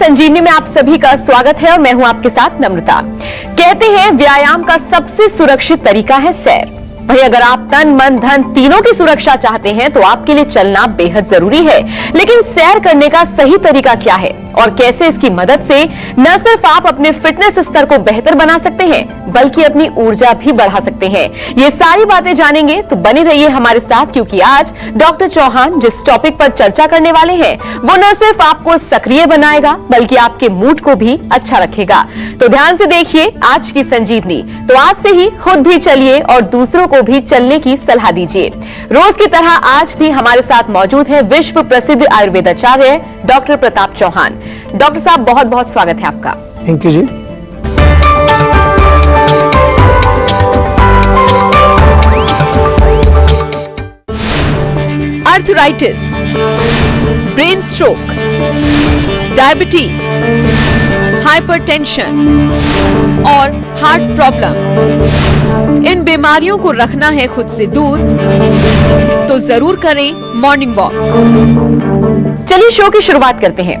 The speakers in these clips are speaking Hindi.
संजीवनी में आप सभी का स्वागत है और मैं हूं आपके साथ नम्रता। कहते हैं व्यायाम का सबसे सुरक्षित तरीका है सैर। भाई अगर आप तन मन धन तीनों की सुरक्षा चाहते हैं तो आपके लिए चलना बेहद जरूरी है। लेकिन सैर करने का सही तरीका क्या है और कैसे इसकी मदद से न सिर्फ आप अपने फिटनेस स्तर को बेहतर बना सकते हैं बल्कि अपनी ऊर्जा भी बढ़ा सकते हैं, ये सारी बातें जानेंगे। तो बने रहिए हमारे साथ, क्योंकि आज डॉक्टर चौहान जिस टॉपिक पर चर्चा करने वाले हैं वो न सिर्फ आपको सक्रिय बनाएगा बल्कि आपके मूड को भी अच्छा रखेगा। तो ध्यान से देखिए आज की संजीवनी। तो आज से ही खुद भी चलिए और दूसरों को भी चलने की सलाह दीजिए। रोज की तरह आज भी हमारे साथ मौजूद है विश्व प्रसिद्ध आयुर्वेदाचार्य डॉक्टर प्रताप चौहान। डॉक्टर साहब बहुत बहुत स्वागत है आपका। थैंक यू जी। Arthritis, brain stroke, diabetes, hypertension और हार्ट प्रॉब्लम, इन बीमारियों को रखना है खुद से दूर तो जरूर करें मॉर्निंग वॉक। चलिए शो की शुरुआत करते हैं।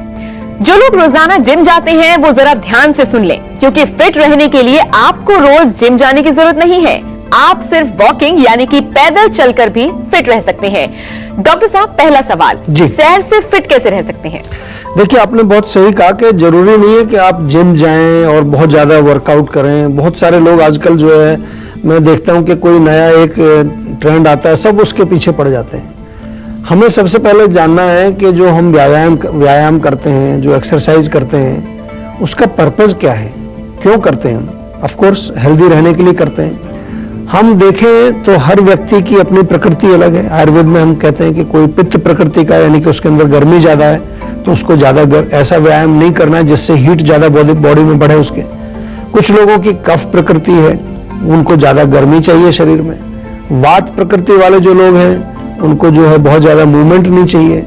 जो लोग रोजाना जिम जाते हैं वो जरा ध्यान से सुन लें, क्योंकि फिट रहने के लिए आपको रोज जिम जाने की जरूरत नहीं है। आप सिर्फ वॉकिंग यानी कि पैदल चलकर भी फिट रह सकते हैं। डॉक्टर साहब, पहला सवाल, सैर से फिट कैसे रह सकते हैं? देखिए, आपने बहुत सही कहा कि जरूरी नहीं है कि आप जिम जाएं और बहुत ज्यादा वर्कआउट करें। बहुत सारे लोग आजकल जो है, मैं देखता हूं कि कोई नया एक ट्रेंड आता है, सब उसके पीछे पड़ जाते हैं। हमें सबसे पहले जानना है कि जो हम व्यायाम करते हैं, जो एक्सरसाइज करते हैं, उसका पर्पस क्या है, क्यों करते हैं हम? ऑफ कोर्स हेल्दी रहने के लिए करते हैं। हम देखें तो हर व्यक्ति की अपनी प्रकृति अलग है। आयुर्वेद में हम कहते हैं कि कोई पित्त प्रकृति का, यानी कि उसके अंदर गर्मी ज्यादा है, तो उसको ज्यादा ऐसा व्यायाम नहीं करना है जिससे हीट ज्यादा बॉडी में बढ़े उसके। कुछ लोगों की कफ प्रकृति है, उनको ज्यादा गर्मी चाहिए शरीर में। वात प्रकृति वाले जो लोग हैं उनको जो है बहुत ज्यादा मूवमेंट नहीं चाहिए।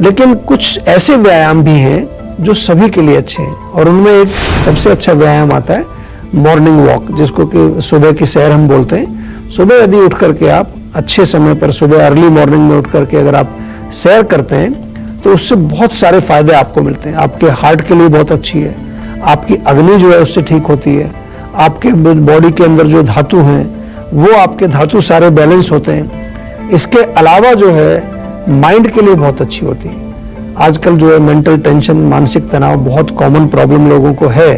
लेकिन कुछ ऐसे व्यायाम भी हैं जो सभी के लिए अच्छे हैं, और उनमें एक सबसे अच्छा व्यायाम आता है मॉर्निंग वॉक, जिसको कि सुबह की सैर हम बोलते हैं। सुबह यदि उठ करके आप अच्छे समय पर, सुबह अर्ली मॉर्निंग में उठ करके अगर आप सैर करते हैं तो उससे बहुत सारे फायदे आपको मिलते हैं। आपके हार्ट के लिए बहुत अच्छी है, आपकी अग्नि जो है उससे ठीक होती है, आपके बॉडी के अंदर जो धातु हैं वो आपके धातु सारे बैलेंस होते हैं। इसके अलावा जो है माइंड के लिए बहुत अच्छी होती है। आजकल जो है मेंटल टेंशन, मानसिक तनाव बहुत कॉमन प्रॉब्लम लोगों को है,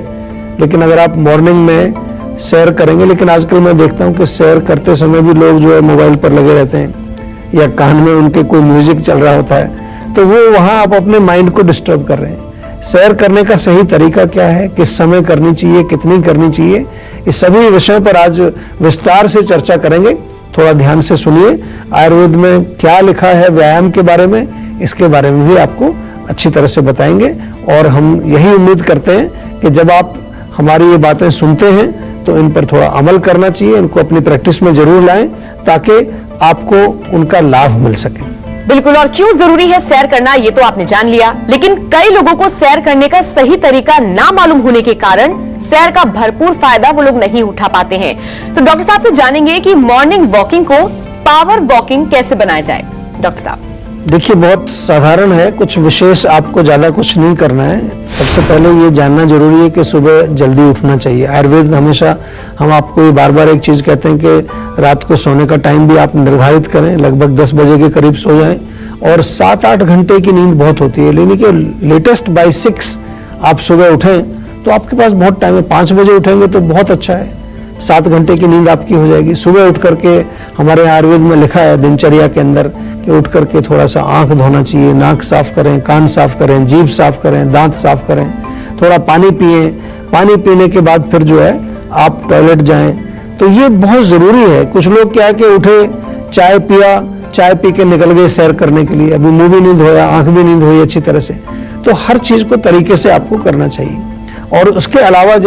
लेकिन अगर आप मॉर्निंग में सैर करेंगे, लेकिन आजकल मैं देखता हूं कि सैर करते समय भी लोग जो है मोबाइल पर लगे रहते हैं या कान में उनके कोई म्यूजिक चल रहा होता है, तो वो वहां आप अपने माइंड को डिस्टर्ब कर रहे हैं। सैर करने का सही तरीका क्या है, किस समय करनी चाहिए, कितनी करनी चाहिए, इस सभी विषयों पर आज विस्तार से चर्चा करेंगे। थोड़ा ध्यान से सुनिए। आयुर्वेद में क्या लिखा है व्यायाम के बारे में, इसके बारे में भी आपको अच्छी तरह से बताएंगे। और हम यही उम्मीद करते हैं कि जब आप हमारी ये बातें सुनते हैं तो इन पर थोड़ा अमल करना चाहिए, इनको अपनी प्रैक्टिस में जरूर लाएं ताकि आपको उनका लाभ मिल सके। बिल्कुल। और क्यों जरूरी है सैर करना ये तो आपने जान लिया, लेकिन कई लोगों को सैर करने का सही तरीका ना मालूम होने के कारण सैर का भरपूर फायदा वो लोग नहीं उठा पाते हैं। तो डॉक्टर साहब से जानेंगे कि मॉर्निंग वॉकिंग को पावर वॉकिंग कैसे बनाया जाए। डॉक्टर साहब, देखिए, बहुत साधारण है, कुछ विशेष आपको ज्यादा कुछ नहीं करना है। सबसे पहले ये जानना जरूरी है कि सुबह जल्दी उठना चाहिए। आयुर्वेद हमेशा हम आपको बार बार एक चीज कहते हैं कि रात को सोने का टाइम भी आप निर्धारित करें, लगभग 10 बजे के करीब सो जाएं, और 7-8 घंटे की नींद बहुत होती है, यानी कि लेटेस्ट बाय 6 आप सुबह उठें तो आपके पास बहुत टाइम है। 5 बजे उठेंगे तो बहुत अच्छा है, 7 घंटे की नींद आपकी हो जाएगी। सुबह उठ करके हमारे आयुर्वेद में लिखा है दिनचर्या के अंदर कि उठ करके थोड़ा सा आंख धोना चाहिए, नाक साफ करें, कान साफ करें, जीभ साफ करें, दांत साफ करें, थोड़ा पानी पिएं। पानी पीने के बाद फिर जो है आप टॉयलेट जाएं। तो ये बहुत जरूरी है। कुछ लोग क्या है कि उठे, चाय पिया, चाय पी के निकल गए सैर करने के लिए, अभी मुंह भी नहीं धोया, आंख भी नहीं धोई अच्छी तरह से। तो हर चीज को तरीके से आपको करना चाहिए। और उसके अलावा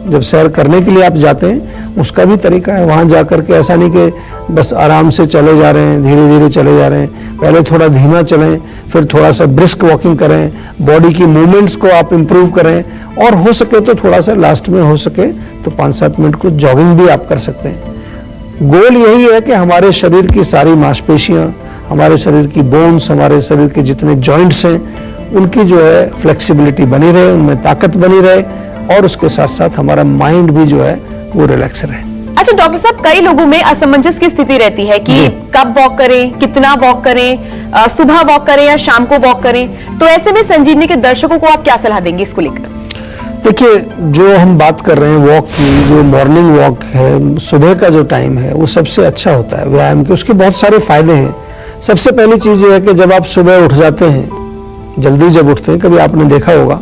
जब सैर करने के लिए आप जाते हैं उसका भी तरीका है। वहां जाकर के ऐसा नहीं कि बस आराम से चले जा रहे हैं, धीरे धीरे चले जा रहे हैं। पहले थोड़ा धीमा चलें, फिर थोड़ा सा ब्रिस्क वॉकिंग करें, बॉडी की मूवमेंट्स को आप इंप्रूव करें, और हो सके तो थोड़ा सा लास्ट में हो सके तो 5-7 मिनट को जॉगिंग भी आप कर सकते हैं। गोल यही है कि हमारे शरीर की सारी मांसपेशियां, हमारे शरीर की बोन्स, हमारे शरीर के जितने जॉइंट्स हैं उनकी जो है फ्लेक्सिबिलिटी बनी रहे, उनमें ताकत बनी रहे, और उसके साथ साथ हमारा माइंड भी जो है वो रिलैक्स रहे। अच्छा डॉक्टर साहब, कई लोगों में असमंजस की स्थिति रहती है कि कब वॉक करें, कितना वॉक करें, सुबह वॉक करें या शाम को वॉक करें, तो ऐसे में संजीवनी के दर्शकों को आप क्या सलाह देंगे इसको लेकर? देखिए, जो हम बात कर रहे हैं वॉक की, जो मॉर्निंग वॉक है, सुबह का जो टाइम है वो सबसे अच्छा होता है व्यायाम के। उसके बहुत सारे फायदे हैं। सबसे पहली चीज ये है कि जब आप सुबह उठ जाते हैं, जल्दी जब उठते हैं, कभी आपने देखा होगा,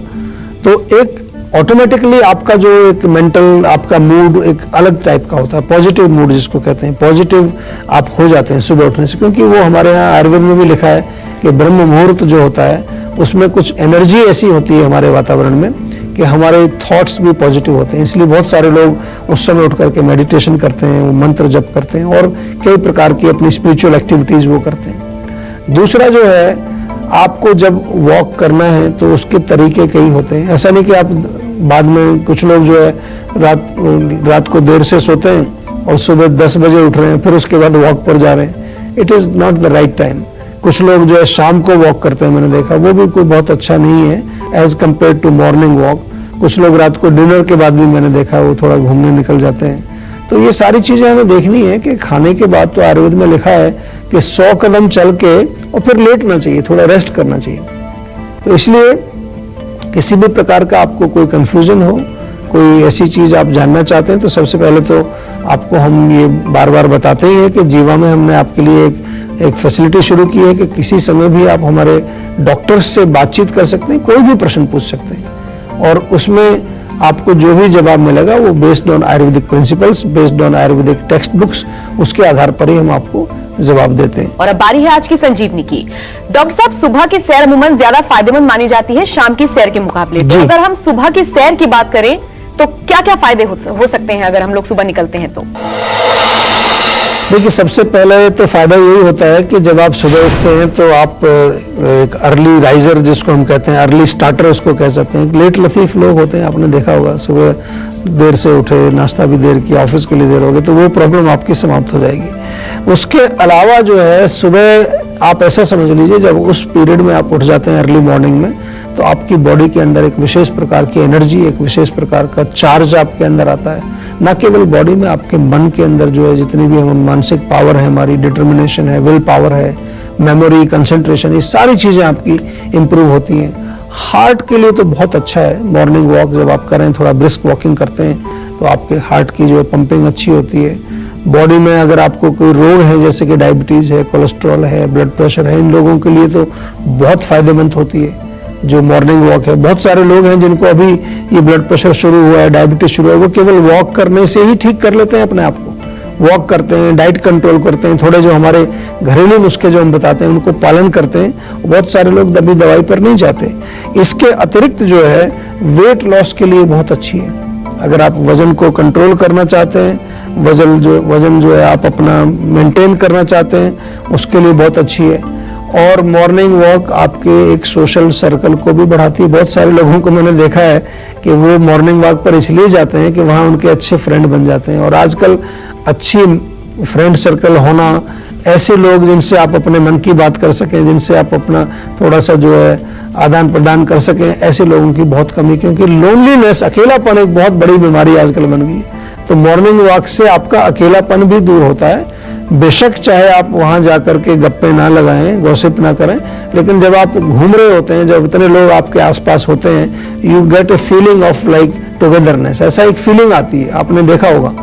तो एक ऑटोमेटिकली आपका जो एक मेंटल आपका मूड एक अलग टाइप का होता है, पॉजिटिव मूड जिसको कहते हैं, पॉजिटिव आप हो जाते हैं सुबह उठने से। क्योंकि वो हमारे यहाँ आयुर्वेद में भी लिखा है कि ब्रह्म मुहूर्त जो होता है उसमें कुछ एनर्जी ऐसी होती है हमारे वातावरण में कि हमारे थॉट्स भी पॉजिटिव होते हैं। इसलिए बहुत सारे लोग उस समय उठ करके मेडिटेशन करते हैं, वो मंत्र जप करते हैं और कई प्रकार की अपनी स्पिरिचुअल एक्टिविटीज वो करते हैं। दूसरा जो है, आपको जब वॉक करना है तो उसके तरीके कई होते हैं। ऐसा नहीं कि आप बाद में, कुछ लोग जो है रात को देर से सोते हैं और सुबह 10 बजे उठ रहे हैं, फिर उसके बाद वॉक पर जा रहे हैं। It is not the right time. कुछ लोग जो है शाम को वॉक करते हैं, मैंने देखा, वो भी कोई बहुत अच्छा नहीं है as compare to morning walk. कुछ लोग रात को डिनर के बाद भी मैंने देखा वो थोड़ा घूमने निकल जाते हैं। तो ये सारी चीज़ें हमें देखनी है कि खाने के बाद तो आयुर्वेद में लिखा है कि 100 कदम चल के और फिर लेटना चाहिए, थोड़ा रेस्ट करना चाहिए। तो इसलिए किसी भी प्रकार का आपको कोई कंफ्यूजन हो, कोई ऐसी चीज़ आप जानना चाहते हैं, तो सबसे पहले तो आपको हम ये बार बार बताते ही हैं कि जीवा में हमने आपके लिए एक फैसिलिटी शुरू की है कि किसी समय भी आप हमारे डॉक्टर्स से बातचीत कर सकते हैं, कोई भी प्रश्न पूछ सकते हैं, और उसमें आपको जो भी जवाब मिलेगा वो based on Ayurvedic principles, based on Ayurvedic text books, उसके आधार पर ही हम आपको जवाब देते हैं। और अब बारी है आज की संजीवनी की। डॉक्टर साहब, सुबह की सैर अमूमन ज्यादा फायदेमंद मानी जाती है शाम की सैर के मुकाबले। तो अगर हम सुबह की सैर की बात करें तो क्या क्या फायदे हो सकते हैं अगर हम लोग सुबह निकलते हैं तो? देखिए, सबसे पहले तो फायदा यही होता है कि जब आप सुबह उठते हैं तो आप एक अर्ली राइजर जिसको हम कहते हैं, अर्ली स्टार्टर उसको कह सकते हैं। लेट लतीफ लोग होते हैं, आपने देखा होगा, सुबह देर से उठे, नाश्ता भी देर किया, ऑफिस के लिए देर हो गई, तो वो प्रॉब्लम आपकी समाप्त हो जाएगी। उसके अलावा जो है, सुबह आप ऐसा समझ लीजिए, जब उस पीरियड में आप उठ जाते हैं अर्ली मॉर्निंग में, तो आपकी बॉडी के अंदर एक विशेष प्रकार की एनर्जी, एक विशेष प्रकार का चार्ज आपके अंदर आता है। न केवल बॉडी में, आपके मन के अंदर जो है जितनी भी हम मानसिक पावर है, हमारी डिटर्मिनेशन है, विल पावर है, मेमोरी, कंसंट्रेशन, ये सारी चीज़ें आपकी इम्प्रूव होती हैं। हार्ट के लिए तो बहुत अच्छा है मॉर्निंग वॉक जब आप करें, थोड़ा ब्रिस्क वॉकिंग करते हैं तो आपके हार्ट की जो है पंपिंग अच्छी होती है। बॉडी में अगर आपको कोई रोग है जैसे कि डायबिटीज़ है, कोलेस्ट्रॉल है, ब्लड प्रेशर है, इन लोगों के लिए तो बहुत फायदेमंद होती है जो मॉर्निंग वॉक है। बहुत सारे लोग हैं जिनको अभी ये ब्लड प्रेशर शुरू हुआ है, डायबिटीज शुरू हुआ है, वो केवल वॉक करने से ही ठीक कर लेते हैं अपने आप को। वॉक करते हैं, डाइट कंट्रोल करते हैं, थोड़े जो हमारे घरेलू नुस्खे जो हम बताते हैं उनको पालन करते हैं। बहुत सारे लोग दबी दवाई पर नहीं जाते। इसके अतिरिक्त जो है वेट लॉस के लिए बहुत अच्छी है। अगर आप वजन को कंट्रोल करना चाहते हैं, वजन जो है आप अपना मेंटेन करना चाहते हैं, उसके लिए बहुत अच्छी है। और मॉर्निंग वॉक आपके एक सोशल सर्कल को भी बढ़ाती है। बहुत सारे लोगों को मैंने देखा है कि वो मॉर्निंग वॉक पर इसलिए जाते हैं कि वहाँ उनके अच्छे फ्रेंड बन जाते हैं। और आजकल अच्छी फ्रेंड सर्कल होना, ऐसे लोग जिनसे आप अपने मन की बात कर सकें, जिनसे आप अपना थोड़ा सा जो है आदान प्रदान कर सकें, ऐसे लोगों की बहुत कमी। क्योंकि लोनलीनेस, अकेलापन एक बहुत बड़ी बीमारी आजकल बन गई है। तो मॉर्निंग वॉक से आपका अकेलापन भी दूर होता है। बेशक चाहे आप वहाँ जाकर के गप्पे ना लगाएं, गॉसिप ना करें, लेकिन जब आप घूम रहे होते हैं, जब इतने लोग आपके आसपास होते हैं, you get a feeling of like togetherness. ऐसा एक फीलिंग आती है, आपने देखा होगा।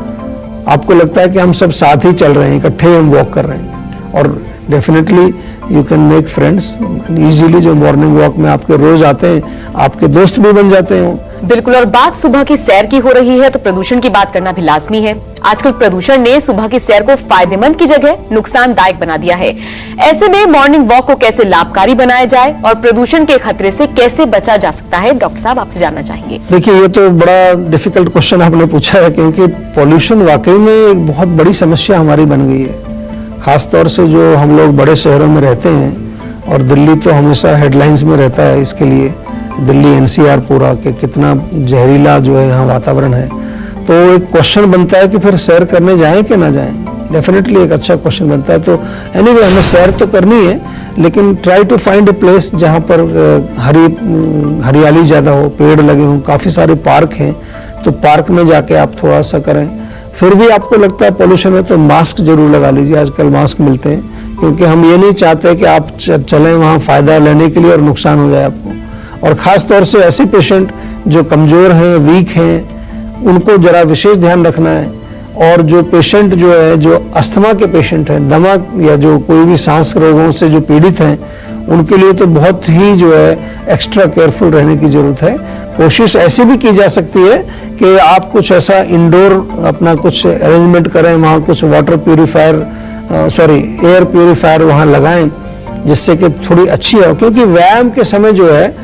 आपको लगता है कि हम सब साथ ही चल रहे हैं, इकट्ठे हम वॉक कर रहे हैं। और definitely you can make friends easily. जो मॉर्निंग वॉक में आपके रोज आते हैं, आपके दोस्त भी बन जाते हैं। बिल्कुल। और बात सुबह की सैर की हो रही है तो प्रदूषण की बात करना भी लाजमी है। आजकल प्रदूषण ने सुबह की सैर को फायदेमंद की जगह नुकसानदायक बना दिया है। ऐसे में मॉर्निंग वॉक को कैसे लाभकारी बनाया जाए और प्रदूषण के खतरे से कैसे बचा जा सकता है, डॉक्टर साहब आपसे जानना चाहेंगे। देखिए, ये तो बड़ा डिफिकल्ट क्वेश्चन आपने पूछा है, क्योंकि पॉल्यूशन वाकई में एक बहुत बड़ी समस्या हमारी बन गई है। खासतौर से जो हम लोग बड़े शहरों में रहते हैं, और दिल्ली तो हमेशा हेडलाइंस में रहता है इसके लिए, दिल्ली एनसीआर पूरा, कि कितना जहरीला जो है यहाँ वातावरण है। तो एक क्वेश्चन बनता है कि फिर सैर करने जाएं कि ना जाएं। डेफिनेटली एक अच्छा क्वेश्चन बनता है। तो एनीवे हमें सैर तो करनी है, लेकिन try to find a place जहाँ पर हरियाली ज़्यादा हो, पेड़ लगे हों, काफ़ी सारे पार्क हैं, तो पार्क में जाके आप थोड़ा सा करें। फिर भी आपको लगता है पोल्यूशन है तो मास्क जरूर लगा लीजिए, आजकल मास्क मिलते हैं, क्योंकि हम ये नहीं चाहते कि आप चलें वहाँ फ़ायदा लेने के लिए और नुकसान हो जाए आपको। और ख़ास तौर से ऐसे पेशेंट जो कमज़ोर हैं, वीक हैं, उनको ज़रा विशेष ध्यान रखना है। और जो पेशेंट जो है, जो अस्थमा के पेशेंट हैं, दमा या जो कोई भी सांस रोगों से जो पीड़ित हैं, उनके लिए तो बहुत ही जो है एक्स्ट्रा केयरफुल रहने की ज़रूरत है। कोशिश ऐसी भी की जा सकती है कि आप कुछ ऐसा इंडोर अपना कुछ अरेंजमेंट करें, वहाँ कुछ वाटर प्यूरीफायर एयर प्यूरीफायर वहाँ लगाएं, जिससे कि थोड़ी अच्छी हो। क्योंकि व्यायाम के समय जो है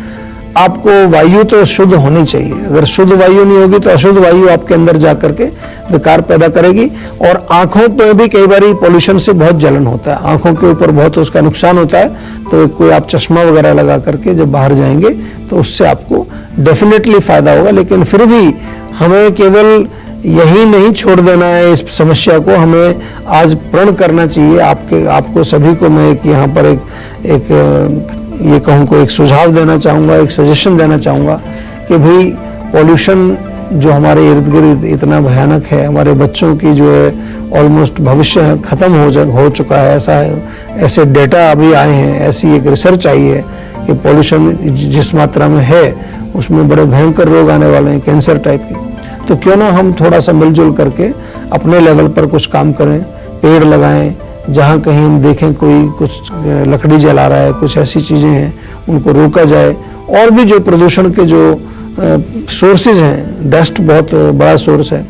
आपको वायु तो शुद्ध होनी चाहिए, अगर शुद्ध वायु नहीं होगी तो अशुद्ध वायु आपके अंदर जा करके विकार पैदा करेगी। और आंखों पे भी कई बार पोल्यूशन से बहुत जलन होता है, आंखों के ऊपर बहुत उसका नुकसान होता है। तो कोई आप चश्मा वगैरह लगा करके जब बाहर जाएंगे तो उससे आपको डेफिनेटली फायदा होगा। लेकिन फिर भी हमें केवल यही नहीं छोड़ देना है इस समस्या को, हमें आज प्रण करना चाहिए। आपको सभी को मैं यहाँ पर एक ये कहूँ को एक सुझाव देना चाहूँगा, एक सजेशन देना चाहूँगा कि भाई पोल्यूशन जो हमारे इर्द गिर्द इतना भयानक है, हमारे बच्चों की जो है ऑलमोस्ट भविष्य खत्म हो चुका है। ऐसे डेटा अभी आए हैं, ऐसी एक रिसर्च आई है कि पोल्यूशन जिस मात्रा में है उसमें बड़े भयंकर रोग आने वाले हैं, कैंसर टाइप के। तो क्यों ना हम थोड़ा सा मिलजुल करके अपने लेवल पर कुछ काम करें, पेड़ लगाएं, जहाँ कहीं हम देखें कोई कुछ लकड़ी जला रहा है, कुछ ऐसी चीज़ें हैं, उनको रोका जाए। और भी जो प्रदूषण के जो सोर्सेज हैं, डस्ट बहुत बड़ा सोर्स है,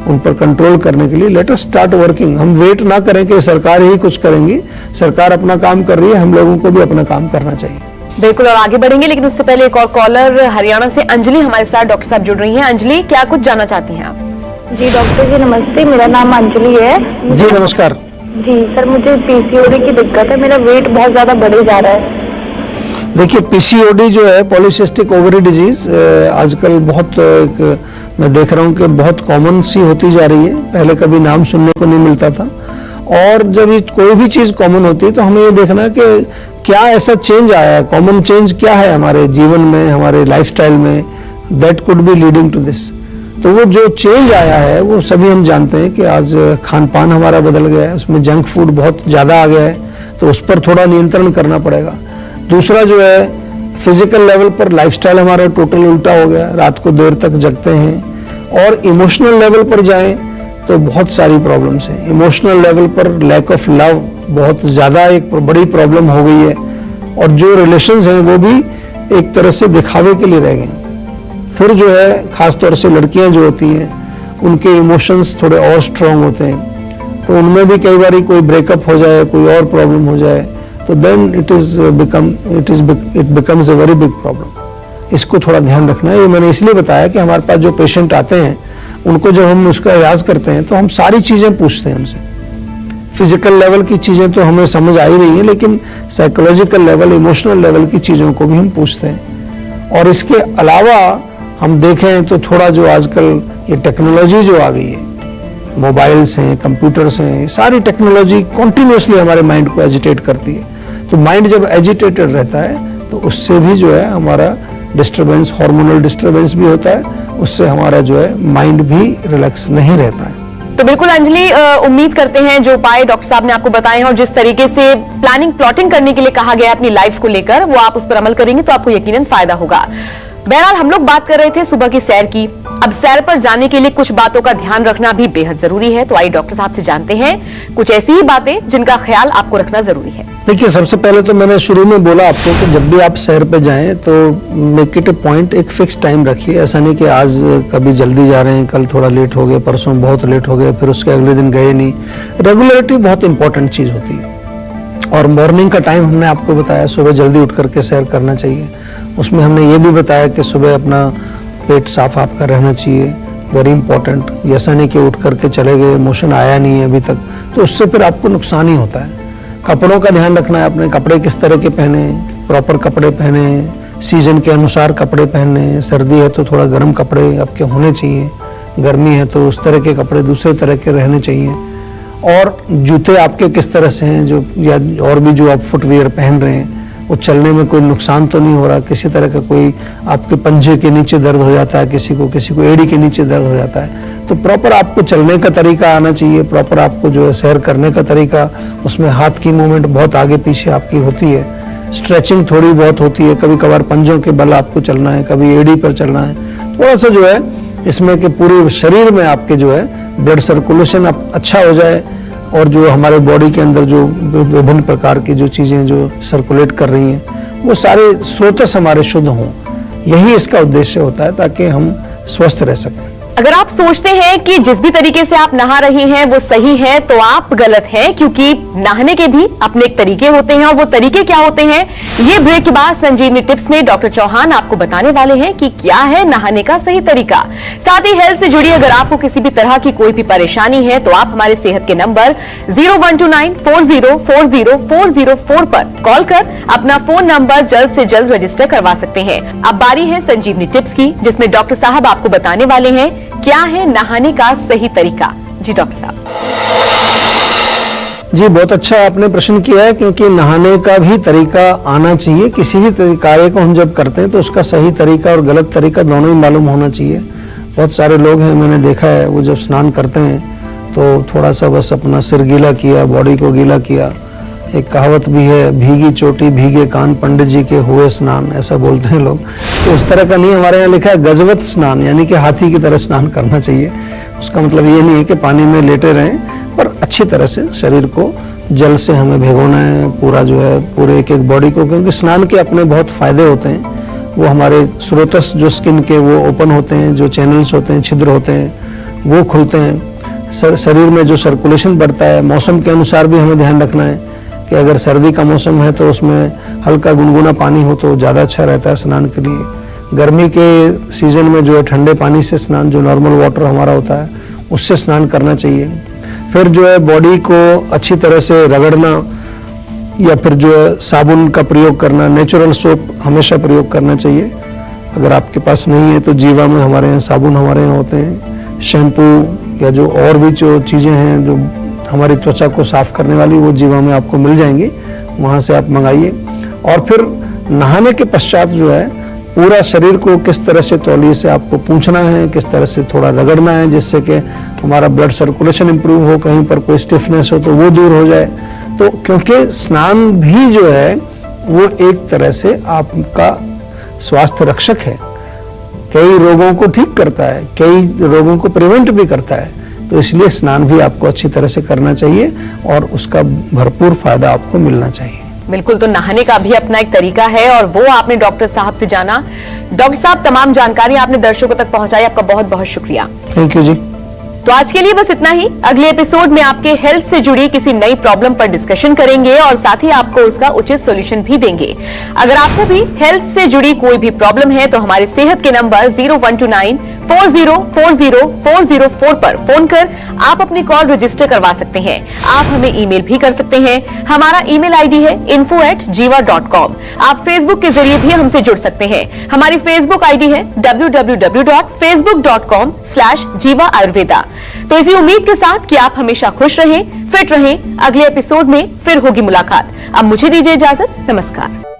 उन पर कंट्रोल करने के लिए लेट अस स्टार्ट वर्किंग। हम वेट ना करें कि सरकार ही कुछ करेंगी, सरकार अपना काम कर रही है, हम लोगों को भी अपना काम करना चाहिए। बिल्कुल, और आगे बढ़ेंगे, लेकिन उससे पहले एक और कॉलर हरियाणा से अंजलि हमारे साथ डॉक्टर साहब जुड़ रही हैं। अंजलि, क्या कुछ जानना चाहती हैं आप? जी डॉक्टर जी नमस्ते, मेरा नाम अंजलि है। जी नमस्कार। जी सर, मुझे पीसीओडी की दिक्कत है, मेरा वेट बहुत ज्यादा बढ़े जा रहा है। देखिए, पीसीओडी जो है पॉलीसिस्टिक ओवरी डिजीज आजकल बहुत मैं देख रहा हूँ कि बहुत कॉमन सी होती जा रही है। पहले कभी नाम सुनने को नहीं मिलता था, और जब ये कोई भी चीज़ कॉमन होती है तो हमें ये देखना है कि क्या ऐसा चेंज आया है, कॉमन चेंज क्या है हमारे जीवन में, हमारे लाइफस्टाइल में, that could be leading to this. तो वो जो चेंज आया है वो सभी हम जानते हैं कि आज खान पान हमारा बदल गया है, उसमें जंक फूड बहुत ज़्यादा आ गया है, तो उस पर थोड़ा नियंत्रण करना पड़ेगा। दूसरा जो है फिजिकल लेवल पर लाइफस्टाइल हमारा टोटल उल्टा हो गया, रात को देर तक जगते हैं। और इमोशनल लेवल पर जाएं तो बहुत सारी प्रॉब्लम्स हैं। इमोशनल लेवल पर लैक ऑफ लव बहुत ज़्यादा एक बड़ी प्रॉब्लम हो गई है, और जो रिलेशंस हैं वो भी एक तरह से दिखावे के लिए रह गए। फिर जो है ख़ास तौर से लड़कियां जो होती हैं, उनके इमोशंस थोड़े और स्ट्रांग होते हैं, तो उनमें भी कई बार कोई ब्रेकअप हो जाए, कोई और प्रॉब्लम हो जाए, तो then it becomes a very big problem. इसको थोड़ा ध्यान रखना है। ये मैंने इसलिए बताया कि हमारे पास जो पेशेंट आते हैं उनको जब हम उसका इलाज करते हैं तो हम सारी चीज़ें पूछते हैं उनसे। फिजिकल लेवल की चीज़ें तो हमें समझ आ ही रही हैं, लेकिन साइकोलॉजिकल लेवल, इमोशनल लेवल की चीज़ों को भी हम पूछते हैं। और इसके अलावा हम देखें तो थोड़ा जो आजकल ये टेक्नोलॉजी जो आ गई है, मोबाइल्स हैं, कंप्यूटर्स हैं, सारी टेक्नोलॉजी कॉन्टिन्यूसली हमारे माइंड को एजिटेट करती है। तो माइंड जब एजिटेटेड रहता है तो उससे भी जो है हमारा डिस्टर्बेंस, हार्मोनल डिस्टर्बेंस भी होता है, उससे हमारा जो है माइंड भी रिलैक्स नहीं रहता है। तो बिल्कुल अंजलि, उम्मीद करते हैं जो उपाय डॉक्टर साहब ने आपको बताए हैं और जिस तरीके से प्लाटिंग करने के लिए कहा गया अपनी लाइफ को लेकर, वो आप उस पर अमल करेंगे तो आपको यकीनन फायदा होगा। बहरहाल हम लोग बात कर रहे थे सुबह की सैर की। अब सैर पर जाने के लिए कुछ बातों का ध्यान रखना भी बेहद जरूरी है, तो आइए डॉक्टर साहब से जानते हैं कुछ ऐसी ही बातें जिनका ख्याल आपको रखना जरूरी है। देखिए, सबसे पहले तो मैंने शुरू में बोला आपको कि जब भी आप सैर पे जाएं तो मेक इट अ पॉइंट, एक फिक्स टाइम रखिए। ऐसा नहीं कि आज कभी जल्दी जा रहे हैं, कल थोड़ा लेट हो गए, परसों बहुत लेट हो गए, फिर उसके अगले दिन गए नहीं। रेगुलरिटी बहुत इंपॉर्टेंट चीज़ होती है। और मॉर्निंग का टाइम हमने आपको बताया, सुबह जल्दी उठ करके सैर करना चाहिए। उसमें हमने ये भी बताया कि सुबह अपना पेट साफ आपका रहना चाहिए, वेरी इंपॉर्टेंट। ऐसा नहीं कि उठ करके चले गए, मोशन आया नहीं है अभी तक, तो उससे फिर आपको नुकसान ही होता है। कपड़ों का ध्यान रखना है, अपने कपड़े किस तरह के पहने, प्रॉपर कपड़े पहने, सीजन के अनुसार कपड़े पहने। सर्दी है तो थोड़ा गर्म कपड़े आपके होने चाहिए, गर्मी है तो उस तरह के कपड़े दूसरे तरह के रहने चाहिए। और जूते आपके किस तरह से हैं, जो या और भी जो आप फुटवियर पहन रहे हैं वो चलने में कोई नुकसान तो नहीं हो रहा, किसी तरह का कोई आपके पंजे के नीचे दर्द हो जाता है, किसी को एड़ी के नीचे दर्द हो जाता है। तो प्रॉपर आपको चलने का तरीका आना चाहिए, प्रॉपर आपको जो है सैर करने का तरीका, उसमें हाथ की मूवमेंट बहुत आगे पीछे आपकी होती है, स्ट्रेचिंग थोड़ी बहुत होती है, कभी कभार पंजों के बल आपको चलना है, कभी एड़ी पर चलना है, थोड़ा सा जो है इसमें कि पूरे शरीर में आपके जो है ब्लड सर्कुलेशन अच्छा हो जाए और जो हमारे बॉडी के अंदर जो विभिन्न प्रकार की जो चीज़ें जो सर्कुलेट कर रही हैं वो सारे स्रोतस हमारे शुद्ध हों, यही इसका उद्देश्य होता है ताकि हम स्वस्थ रह सकें। अगर आप सोचते हैं कि जिस भी तरीके से आप नहा रही हैं वो सही है तो आप गलत हैं, क्योंकि नहाने के भी अपने एक तरीके होते हैं और वो तरीके क्या होते हैं ये ब्रेक के बाद संजीवनी टिप्स में डॉक्टर चौहान आपको बताने वाले हैं कि क्या है नहाने का सही तरीका। साथ ही हेल्थ से जुड़ी अगर आपको किसी भी तरह की कोई भी परेशानी है तो आप हमारे सेहत के नंबर 0129404040 पर कॉल कर अपना फोन नंबर जल्द से जल्द रजिस्टर करवा सकते हैं। अब बारी है संजीवनी टिप्स की, जिसमें डॉक्टर साहब आपको बताने वाले हैं क्या है नहाने का सही तरीका। जी डॉक्टर साहब। जी बहुत अच्छा आपने प्रश्न किया है, क्योंकि नहाने का भी तरीका आना चाहिए। किसी भी कार्य को हम जब करते हैं तो उसका सही तरीका और गलत तरीका दोनों ही मालूम होना चाहिए। बहुत सारे लोग हैं, मैंने देखा है, वो जब स्नान करते हैं तो थोड़ा सा बस अपना सिर गीला किया, बॉडी को गीला किया। एक कहावत भी है, भीगी चोटी भीगे कान पंडित जी के हुए स्नान, ऐसा बोलते हैं लोग। तो उस तरह का नहीं, हमारे यहाँ लिखा है गजवत स्नान, यानी कि हाथी की तरह स्नान करना चाहिए। उसका मतलब ये नहीं है कि पानी में लेटे रहें, पर अच्छी तरह से शरीर को जल से हमें भिगोना है, पूरा जो है पूरे एक एक बॉडी को, क्योंकि स्नान के अपने बहुत फायदे होते हैं। वो हमारे स्रोतस जो स्किन के वो ओपन होते हैं, जो चैनल्स होते हैं, छिद्र होते हैं, वो खुलते हैं। शरीर में जो सर्कुलेशन बढ़ता है, मौसम के अनुसार भी हमें ध्यान रखना है कि अगर सर्दी का मौसम है तो उसमें हल्का गुनगुना पानी हो तो ज़्यादा अच्छा रहता है स्नान के लिए। गर्मी के सीजन में जो है ठंडे पानी से स्नान, जो नॉर्मल वाटर हमारा होता है, उससे स्नान करना चाहिए। फिर जो है बॉडी को अच्छी तरह से रगड़ना, या फिर जो है साबुन का प्रयोग करना, नेचुरल सोप हमेशा प्रयोग करना चाहिए। अगर आपके पास नहीं है तो जीवा में हमारे यहाँ साबुन हमारे यहाँ होते हैं, शैम्पू या जो और भी जो चीज़ें हैं जो हमारी त्वचा को साफ करने वाली, वो जीवा में आपको मिल जाएंगी, वहाँ से आप मंगाइए। और फिर नहाने के पश्चात जो है पूरा शरीर को किस तरह से तौलिए से आपको पूंछना है, किस तरह से थोड़ा रगड़ना है, जिससे कि हमारा ब्लड सर्कुलेशन इंप्रूव हो, कहीं पर कोई स्टिफनेस हो तो वो दूर हो जाए। तो क्योंकि स्नान भी जो है वो एक तरह से आपका स्वास्थ्य रक्षक है, कई रोगों को ठीक करता है, कई रोगों को प्रिवेंट भी करता है। तो इसलिए स्नान भी आपको अच्छी तरह से करना चाहिए और उसका भरपूर फायदा आपको मिलना चाहिए। बिल्कुल, तो नहाने का भी अपना एक तरीका है और वो आपने डॉक्टर साहब से जाना। डॉक्टर साहब, तमाम जानकारी आपने दर्शकों तक पहुंचाई, आपका बहुत बहुत शुक्रिया। थैंक यू जी। तो आज के लिए बस इतना ही। अगले एपिसोड में आपके हेल्थ से जुड़ी किसी नई प्रॉब्लम पर डिस्कशन करेंगे और साथ ही आपको उसका उचित सॉल्यूशन भी देंगे। अगर आपको भी हेल्थ से जुड़ी कोई भी प्रॉब्लम है तो हमारे सेहत के नंबर 0129404040 पर फोन कर आप अपनी कॉल रजिस्टर करवा सकते हैं। आप हमें ईमेल भी कर सकते हैं। हमारा ईमेल आईडी है info@jiva.com। आप फेसबुक के जरिए भी हमसे जुड़ सकते हैं। हमारी फेसबुक आईडी है www.facebook.com/jiva ayurveda। तो इसी उम्मीद के साथ कि आप हमेशा खुश रहें, फिट रहें, अगले एपिसोड में फिर होगी मुलाकात। अब मुझे दीजिए इजाजत। नमस्कार।